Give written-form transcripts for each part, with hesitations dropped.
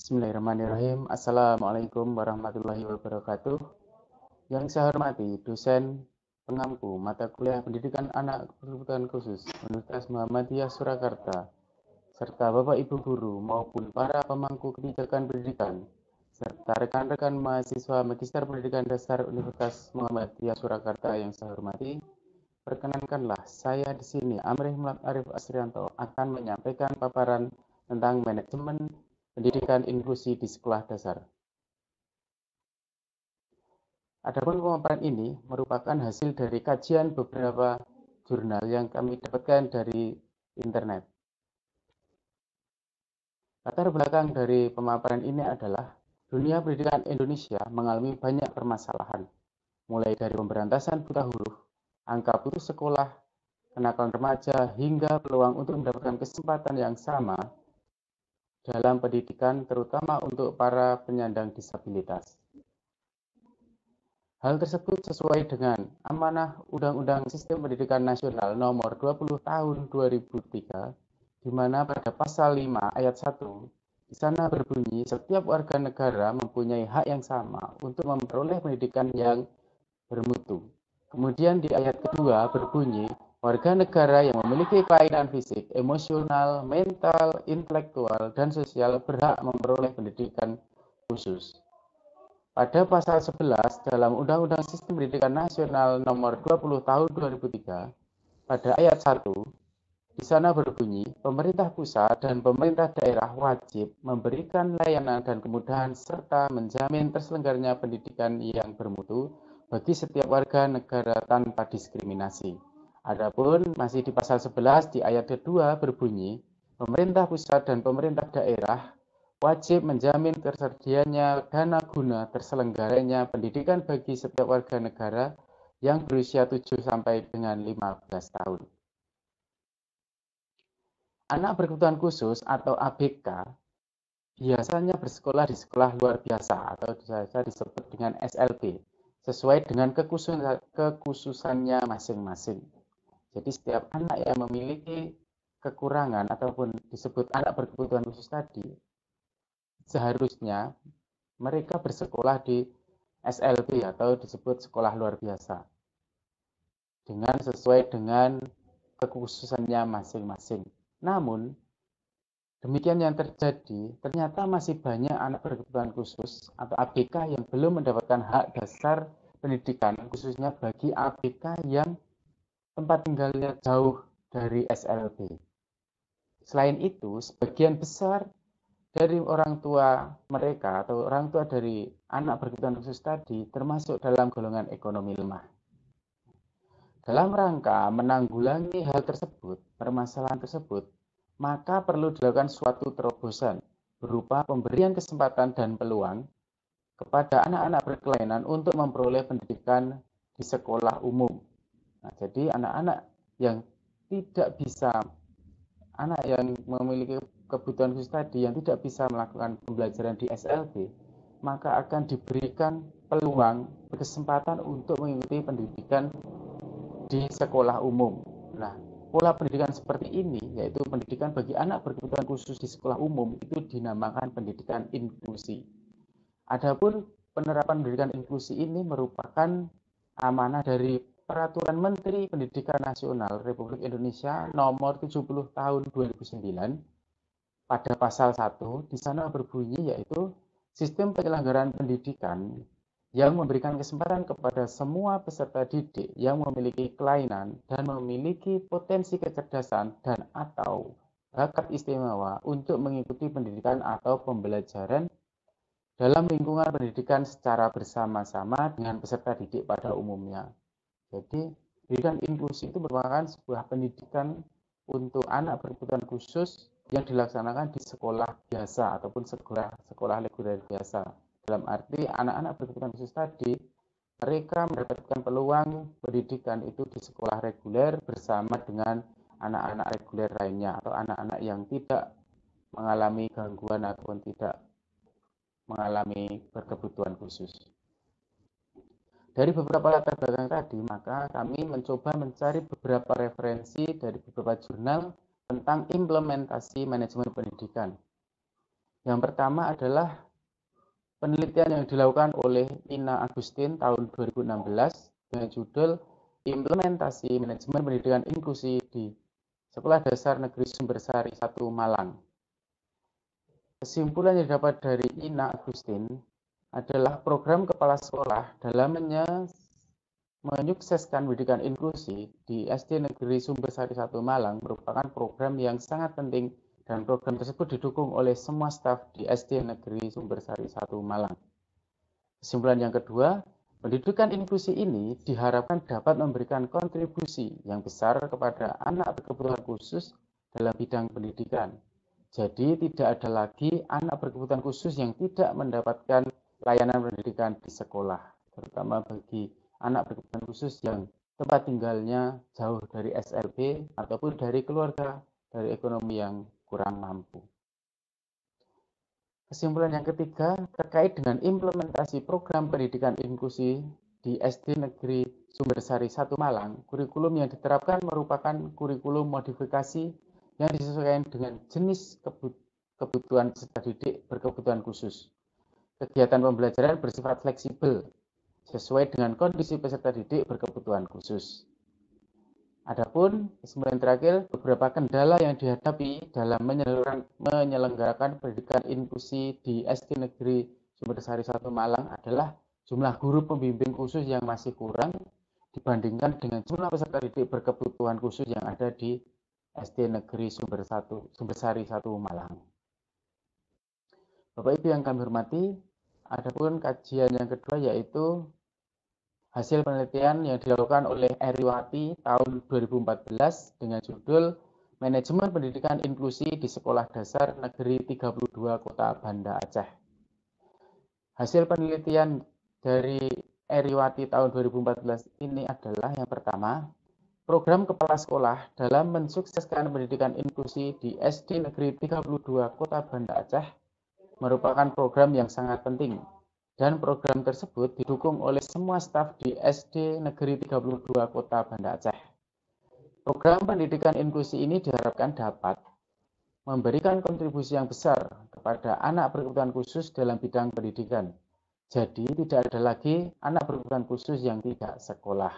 Bismillahirrahmanirrahim. Assalamualaikum warahmatullahi wabarakatuh. Yang saya hormati dosen pengampu mata kuliah pendidikan anak berkebutuhan khusus Universitas Muhammadiyah Surakarta, serta Bapak Ibu guru maupun para pemangku kebijakan pendidikan, serta rekan-rekan mahasiswa Magister Pendidikan Dasar Universitas Muhammadiyah Surakarta yang saya hormati. Perkenankanlah saya di sini Amrih Mulak Arif Asrianto akan menyampaikan paparan tentang manajemen pendidikan inklusi di sekolah dasar. Adapun pemaparan ini merupakan hasil dari kajian beberapa jurnal yang kami dapatkan dari internet. Latar belakang dari pemaparan ini adalah dunia pendidikan Indonesia mengalami banyak permasalahan, mulai dari pemberantasan buta huruf, angka putus sekolah, kenakalan remaja, hingga peluang untuk mendapatkan kesempatan yang sama dalam pendidikan, terutama untuk para penyandang disabilitas. Hal tersebut sesuai dengan amanah Undang-Undang Sistem Pendidikan Nasional Nomor 20 Tahun 2003, di mana pada pasal 5 ayat 1, di sana berbunyi setiap warga negara mempunyai hak yang sama untuk memperoleh pendidikan yang bermutu. Kemudian di ayat kedua berbunyi, warga negara yang memiliki kelainan fisik, emosional, mental, intelektual, dan sosial berhak memperoleh pendidikan khusus. Pada pasal 11 dalam Undang-Undang Sistem Pendidikan Nasional Nomor 20 Tahun 2003, pada ayat 1, di sana berbunyi, pemerintah pusat dan pemerintah daerah wajib memberikan layanan dan kemudahan serta menjamin terselenggaranya pendidikan yang bermutu bagi setiap warga negara tanpa diskriminasi. Adapun masih di pasal 11 di ayat kedua berbunyi, pemerintah pusat dan pemerintah daerah wajib menjamin tersedianya dana guna terselenggaranya pendidikan bagi setiap warga negara yang berusia 7 sampai dengan 15 tahun. Anak berkebutuhan khusus atau ABK biasanya bersekolah di sekolah luar biasa atau biasa disebut dengan SLB, sesuai dengan kekhususannya masing-masing. Jadi setiap anak yang memiliki kekurangan ataupun disebut anak berkebutuhan khusus tadi, seharusnya mereka bersekolah di SLB atau disebut sekolah luar biasa dengan sesuai dengan kekhususannya masing-masing. Namun, demikian yang terjadi, ternyata masih banyak anak berkebutuhan khusus atau ABK yang belum mendapatkan hak dasar pendidikan, khususnya bagi ABK yang tempat tinggalnya jauh dari SLB. Selain itu, sebagian besar dari orang tua mereka atau orang tua dari anak berkebutuhan khusus tadi termasuk dalam golongan ekonomi lemah. Dalam rangka menanggulangi hal tersebut, permasalahan tersebut, maka perlu dilakukan suatu terobosan berupa pemberian kesempatan dan peluang kepada anak-anak berkelainan untuk memperoleh pendidikan di sekolah umum. Nah, jadi anak-anak yang tidak bisa, anak yang memiliki kebutuhan khusus tadi yang tidak bisa melakukan pembelajaran di SLB, maka akan diberikan peluang, kesempatan untuk mengikuti pendidikan di sekolah umum. Nah, pola pendidikan seperti ini, yaitu pendidikan bagi anak berkebutuhan khusus di sekolah umum, itu dinamakan pendidikan inklusi. Adapun penerapan pendidikan inklusi ini merupakan amanah dari Peraturan Menteri Pendidikan Nasional Republik Indonesia Nomor 70 Tahun 2009. Pada pasal 1, di sana berbunyi yaitu sistem penyelenggaraan pendidikan yang memberikan kesempatan kepada semua peserta didik yang memiliki kelainan dan memiliki potensi kecerdasan dan atau bakat istimewa untuk mengikuti pendidikan atau pembelajaran dalam lingkungan pendidikan secara bersama-sama dengan peserta didik pada umumnya. Jadi, pendidikan inklusi itu merupakan sebuah pendidikan untuk anak berkebutuhan khusus yang dilaksanakan di sekolah biasa ataupun sekolah reguler biasa. Dalam arti anak-anak berkebutuhan khusus tadi, mereka mendapatkan peluang pendidikan itu di sekolah reguler bersama dengan anak-anak reguler lainnya atau anak-anak yang tidak mengalami gangguan ataupun tidak mengalami berkebutuhan khusus. Dari beberapa latar belakang tadi, maka kami mencoba mencari beberapa referensi dari beberapa jurnal tentang implementasi manajemen pendidikan. Yang pertama adalah penelitian yang dilakukan oleh Ina Agustin tahun 2016 dengan judul Implementasi Manajemen Pendidikan Inklusi di Sekolah Dasar Negeri Sumbersari 1 Malang. Kesimpulan yang didapat dari Ina Agustin adalah program kepala sekolah dalam menyukseskan pendidikan inklusi di SD Negeri Sumbersari 1 Malang merupakan program yang sangat penting dan program tersebut didukung oleh semua staf di SD Negeri Sumbersari 1 Malang. Kesimpulan yang kedua, pendidikan inklusi ini diharapkan dapat memberikan kontribusi yang besar kepada anak berkebutuhan khusus dalam bidang pendidikan. Jadi tidak ada lagi anak berkebutuhan khusus yang tidak mendapatkan layanan pendidikan di sekolah, terutama bagi anak berkebutuhan khusus yang tempat tinggalnya jauh dari SLB ataupun dari keluarga dari ekonomi yang kurang mampu. Kesimpulan yang ketiga terkait dengan implementasi program pendidikan inklusi di SD Negeri Sumbersari 1 Malang, kurikulum yang diterapkan merupakan kurikulum modifikasi yang disesuaikan dengan jenis kebutuhan peserta didik berkebutuhan khusus. Kegiatan pembelajaran bersifat fleksibel sesuai dengan kondisi peserta didik berkebutuhan khusus. Adapun kesimpulan terakhir, beberapa kendala yang dihadapi dalam menyelenggarakan pendidikan inklusi di SD Negeri Sumbersari 1 Malang adalah jumlah guru pembimbing khusus yang masih kurang dibandingkan dengan jumlah peserta didik berkebutuhan khusus yang ada di SD Negeri Sumbersari 1 Malang. Bapak Ibu yang kami hormati, adapun kajian yang kedua yaitu hasil penelitian yang dilakukan oleh Eriwati tahun 2014 dengan judul Manajemen Pendidikan Inklusi di Sekolah Dasar Negeri 32 Kota Banda Aceh. Hasil penelitian dari Eriwati tahun 2014 ini adalah yang pertama, program kepala sekolah dalam mensukseskan pendidikan inklusi di SD Negeri 32 Kota Banda Aceh merupakan program yang sangat penting. Dan program tersebut didukung oleh semua staf di SD Negeri 32 Kota Banda Aceh. Program pendidikan inklusi ini diharapkan dapat memberikan kontribusi yang besar kepada anak berkebutuhan khusus dalam bidang pendidikan. Jadi tidak ada lagi anak berkebutuhan khusus yang tidak sekolah.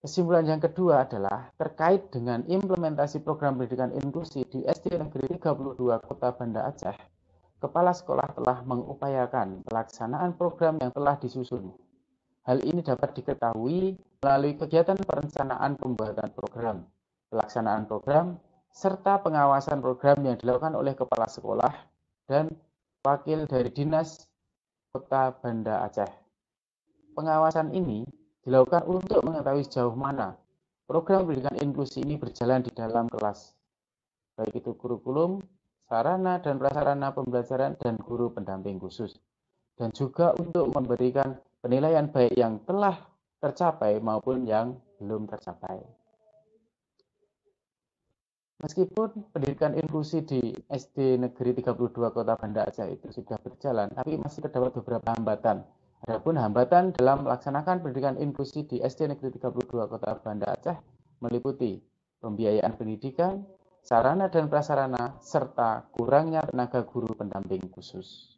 Kesimpulan yang kedua adalah terkait dengan implementasi program pendidikan inklusi di SD Negeri 32 Kota Banda Aceh. Kepala sekolah telah mengupayakan pelaksanaan program yang telah disusun. Hal ini dapat diketahui melalui kegiatan perencanaan pembuatan program, pelaksanaan program, serta pengawasan program yang dilakukan oleh kepala sekolah dan wakil dari Dinas Kota Banda Aceh. Pengawasan ini dilakukan untuk mengetahui sejauh mana program pendidikan inklusi ini berjalan di dalam kelas, baik itu kurikulum, sarana dan prasarana pembelajaran, dan guru pendamping khusus. Dan juga untuk memberikan penilaian baik yang telah tercapai maupun yang belum tercapai. Meskipun pendidikan inklusi di SD Negeri 32 Kota Banda Aceh itu sudah berjalan, tapi masih terdapat beberapa hambatan. Adapun hambatan dalam melaksanakan pendidikan inklusi di SD Negeri 32 Kota Banda Aceh meliputi pembiayaan pendidikan, sarana dan prasarana, serta kurangnya tenaga guru pendamping khusus.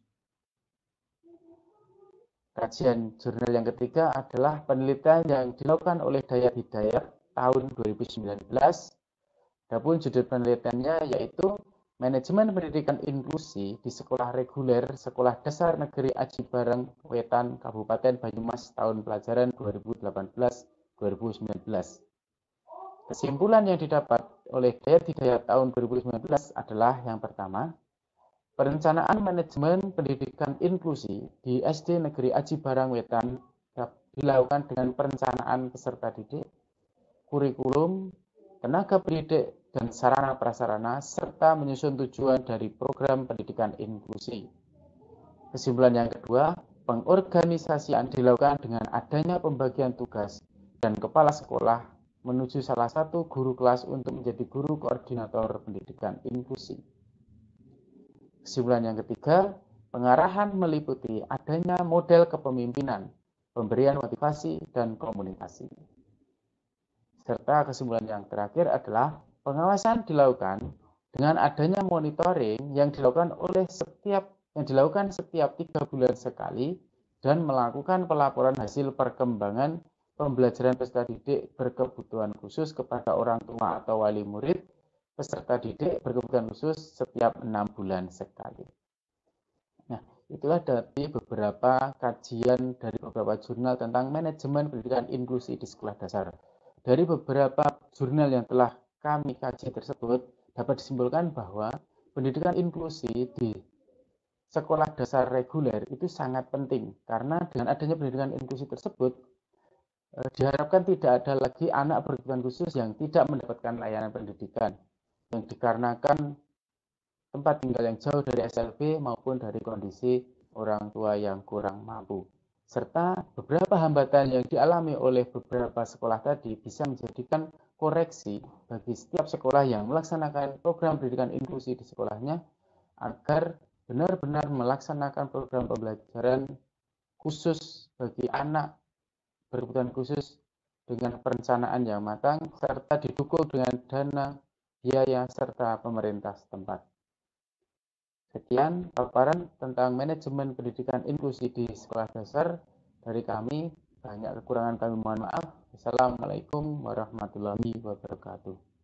Kajian jurnal yang ketiga adalah penelitian yang dilakukan oleh Dayat Hidayat tahun 2019. Adapun judul penelitiannya yaitu Manajemen Pendidikan Inklusi di Sekolah Reguler Sekolah Dasar Negeri Aji Barang Wetan Kabupaten Banyumas tahun pelajaran 2018-2019. Kesimpulan yang didapat oleh Dayat Hidayat tahun 2019 adalah yang pertama, perencanaan manajemen pendidikan inklusi di SD Negeri Aji Barang Wetan dilakukan dengan perencanaan peserta didik, kurikulum, tenaga pendidik, dan sarana prasarana, serta menyusun tujuan dari program pendidikan inklusi. Kesimpulan yang kedua, pengorganisasian dilakukan dengan adanya pembagian tugas dan kepala sekolah menuju salah satu guru kelas untuk menjadi guru koordinator pendidikan inklusi. Kesimpulan yang ketiga, pengarahan meliputi adanya model kepemimpinan, pemberian motivasi, dan komunikasi. Serta kesimpulan yang terakhir adalah pengawasan dilakukan Dengan adanya monitoring yang dilakukan setiap 3 bulan sekali dan melakukan pelaporan hasil perkembangan pembelajaran peserta didik berkebutuhan khusus kepada orang tua atau wali murid peserta didik berkebutuhan khusus setiap 6 bulan sekali. Nah, itulah dari beberapa kajian dari beberapa jurnal tentang manajemen pendidikan inklusi di sekolah dasar. Dari beberapa jurnal yang telah kami kaji tersebut, dapat disimpulkan bahwa pendidikan inklusi di sekolah dasar reguler itu sangat penting, karena dengan adanya pendidikan inklusi tersebut, diharapkan tidak ada lagi anak berkebutuhan khusus yang tidak mendapatkan layanan pendidikan, yang dikarenakan tempat tinggal yang jauh dari SLB maupun dari kondisi orang tua yang kurang mampu. Serta beberapa hambatan yang dialami oleh beberapa sekolah tadi bisa menjadikan koreksi bagi setiap sekolah yang melaksanakan program pendidikan inklusi di sekolahnya agar benar-benar melaksanakan program pembelajaran khusus bagi anak berkebutuhan khusus dengan perencanaan yang matang serta didukung dengan dana, biaya, serta pemerintah setempat. Sekian paparan tentang manajemen pendidikan inklusi di sekolah dasar dari kami. Banyak kekurangan kami mohon maaf. Assalamualaikum warahmatullahi wabarakatuh.